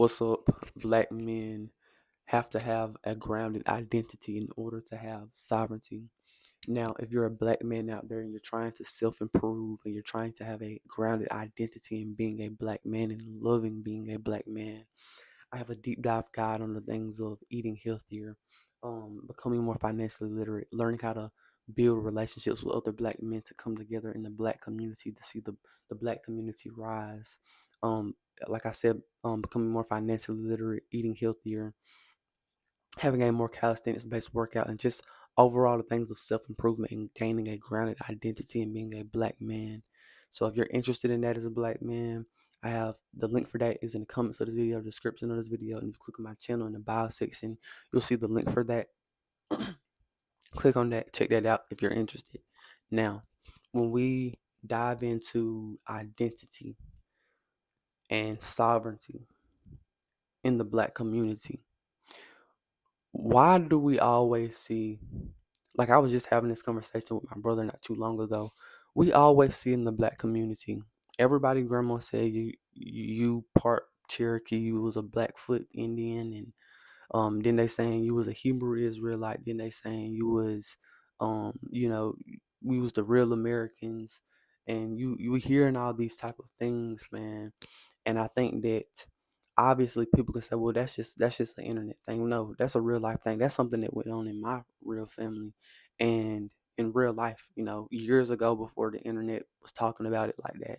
What's up? Black men have to have a grounded identity in order to have sovereignty. Now, if you're a black man out there and you're trying to self improve and you're trying to have a grounded identity in being a black man and loving being a black man, I have a deep dive guide on the things of eating healthier, becoming more financially literate, learning how to build relationships with other black men to come together in the black community to see the black community rise. Um, like I said, becoming more financially literate, eating healthier, having a more calisthenics based workout, and just overall the things of self improvement and gaining a grounded identity and being a black man. So if you're interested in that as a black man, I have the link for that is in the comments of this video, description of this video, and if you click on my channel in the bio section, you'll see the link for that. Click on that, check that out if you're interested. Now, when we dive into identity and sovereignty in the black community, why do we always see, like I was just having this conversation with my brother not too long ago, we always see in the black community, everybody grandma said you part Cherokee, you was a Blackfoot Indian, and then they saying you was a Hebrew Israelite, then they saying you was you know, we was the real Americans, and you hearing all these type of things, man. And I think that obviously people can say, well, that's just an internet thing. No, that's a real life thing. That's something that went on in my real family and in real life, years ago before the internet was talking about it like that.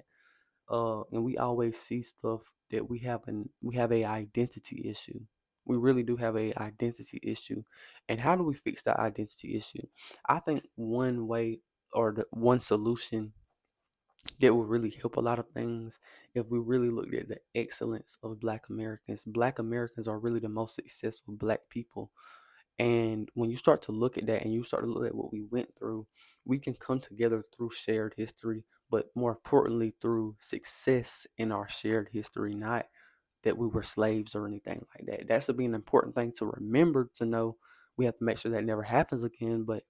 And we always see stuff that we have a identity issue. We really do have a identity issue. And how do we fix that identity issue? I think one way or the one solution that will really help a lot of things if we really looked at the excellence of Black Americans. Black Americans are really the most successful Black people. And when you start to look at that and you start to look at what we went through, we can come together through shared history, but more importantly, through success in our shared history, not that we were slaves or anything like that. That's to be an important thing to remember, to know. We have to make sure that never happens again. But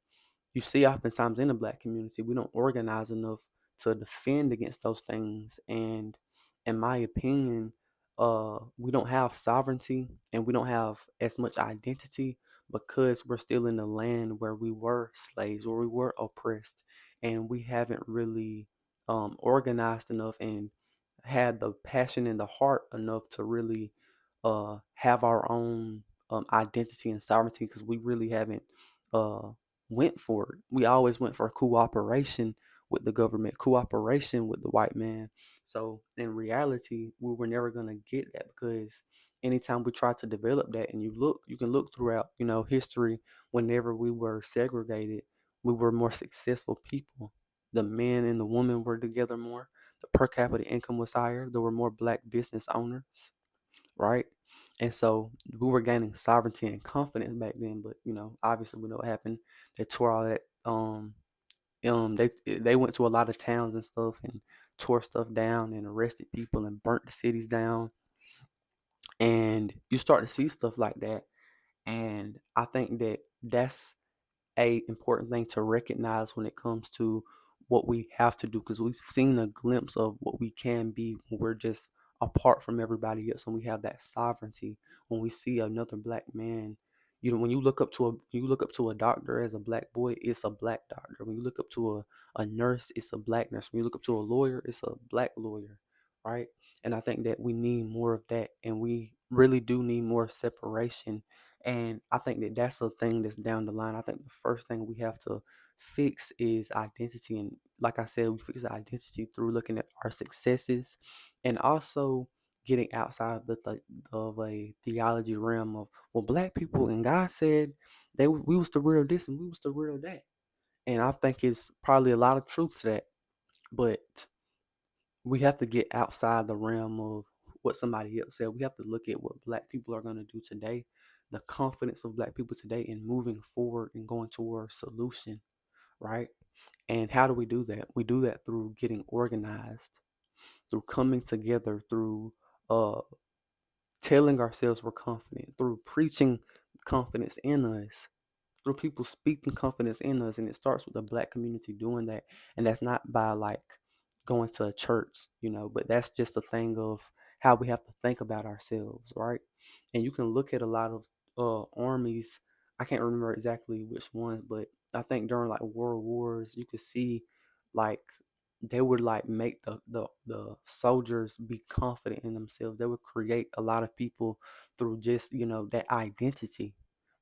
you see oftentimes in the black community we don't organize enough to defend against those things. And in my opinion, we don't have sovereignty and we don't have as much identity because we're still in the land where we were slaves, where we were oppressed, and we haven't really organized enough and had the passion in the heart enough to really have our own identity and sovereignty, because we really haven't uh, went for it. We always went for cooperation with the government, cooperation with the white man. So in reality, we were never gonna get that, because anytime we try to develop that, and you can look throughout, history, whenever we were segregated, we were more successful people. The men and the women were together more. The per capita income was higher. There were more black business owners, right? And so we were gaining sovereignty and confidence back then. But obviously we know what happened. They tore all that. They went to a lot of towns and stuff and tore stuff down and arrested people and burnt the cities down. And you start to see stuff like that. And I think that that's a important thing to recognize when it comes to what we have to do, because we've seen a glimpse of what we can be when we're just apart from everybody else and we have that sovereignty. When we see another black man, when you look up to a doctor as a black boy, it's a black doctor. When you look up to a nurse, it's a black nurse. When you look up to a lawyer, it's a black lawyer, right? And I think that we need more of that, and we really do need more separation. And I think that that's a thing that's down the line. I think the first thing we have to fix is identity. And like I said, we fix the identity through looking at our successes and also getting outside of of a theology realm of, well, black people and God said we was the real this and we was the real that. And I think it's probably a lot of truth to that. But we have to get outside the realm of what somebody else said. We have to look at what black people are going to do today, the confidence of black people today in moving forward and going toward a solution, right? And how do we do that? We do that through getting organized, through coming together, through uh, telling ourselves we're confident, through preaching confidence in us, through people speaking confidence in us. And it starts with the black community doing that. And that's not by like going to a church, but that's just a thing of how we have to think about ourselves, right? And you can look at a lot of armies. I can't remember exactly which ones, but I think during like world wars, you could see like they would like make the soldiers be confident in themselves. They would create a lot of people through just, that identity,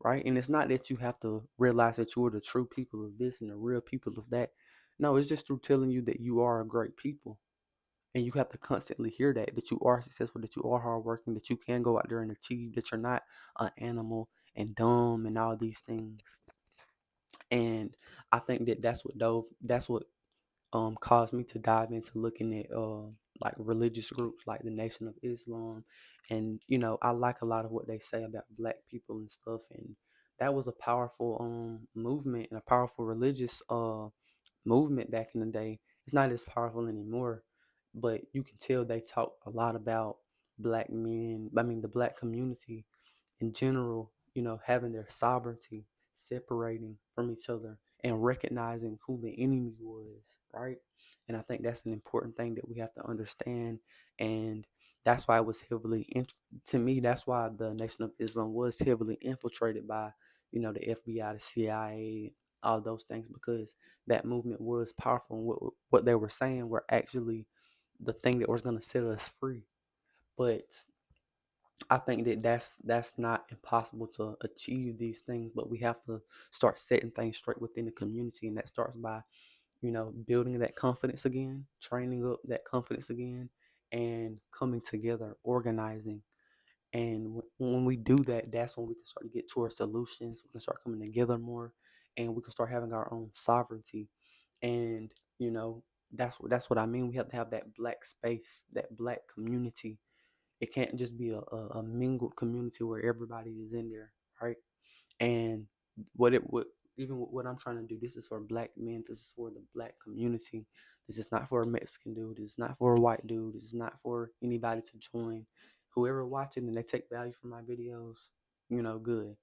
right? And it's not that you have to realize that you're the true people of this and the real people of that. No, it's just through telling you that you are a great people. And you have to constantly hear that you are successful, that you are hardworking, that you can go out there and achieve, that you're not an animal and dumb and all these things. And I think that that's what caused me to dive into looking at like religious groups like the Nation of Islam. And I like a lot of what they say about black people and stuff. And that was a powerful movement and a powerful religious movement back in the day. It's not as powerful anymore, but you can tell they talk a lot about black men, I mean the black community in general, having their sovereignty, separating from each other and recognizing who the enemy was, right? And I think that's an important thing that we have to understand. And that's why it was to me, that's why the Nation of Islam was heavily infiltrated by, the FBI, the CIA, all those things, because that movement was powerful. And what they were saying were actually the thing that was going to set us free. But I think that that's not impossible to achieve these things, but we have to start setting things straight within the community, and that starts by, building that confidence again, training up that confidence again, and coming together, organizing. And when we do that, that's when we can start to get towards solutions. We can start coming together more, and we can start having our own sovereignty. And that's what I mean. We have to have that black space, that black community. It can't just be a mingled community where everybody is in there, right? And what it would even what I'm trying to do, this is for black men, this is for the black community. This is not for a Mexican dude, this is not for a white dude, this is not for anybody to join. Whoever watching and they take value from my videos, good.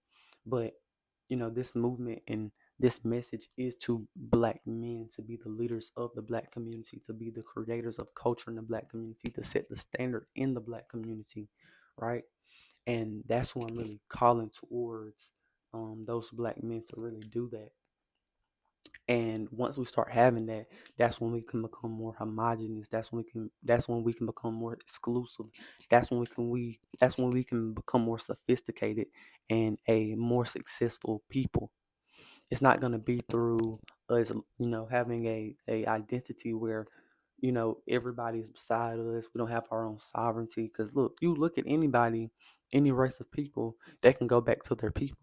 But this movement and this message is to black men to be the leaders of the black community, to be the creators of culture in the black community, to set the standard in the black community, right? And that's what I'm really calling towards, those black men to really do that. And once we start having that, that's when we can become more homogenous. That's when we can become more exclusive. That's when we can become more sophisticated and a more successful people. It's not going to be through us, having a identity where, everybody's beside us. We don't have our own sovereignty. Because you look at anybody, any race of people, they can go back to their people.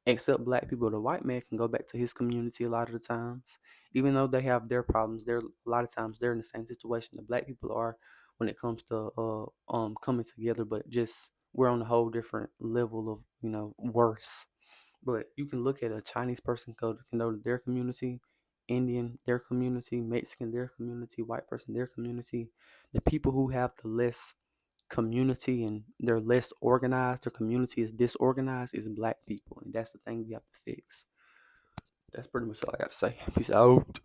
Except black people, the white man can go back to his community a lot of the times, even though they have their problems. They're a lot of times they're in the same situation that black people are when it comes to coming together. But just we're on a whole different level of worse. But you can look at a Chinese person can go to their community, Indian their community, Mexican their community, white person their community. The people who have the less community and they're less organized, their community is disorganized, is black people, and that's the thing we have to fix. That's pretty much all I got to say. Peace out.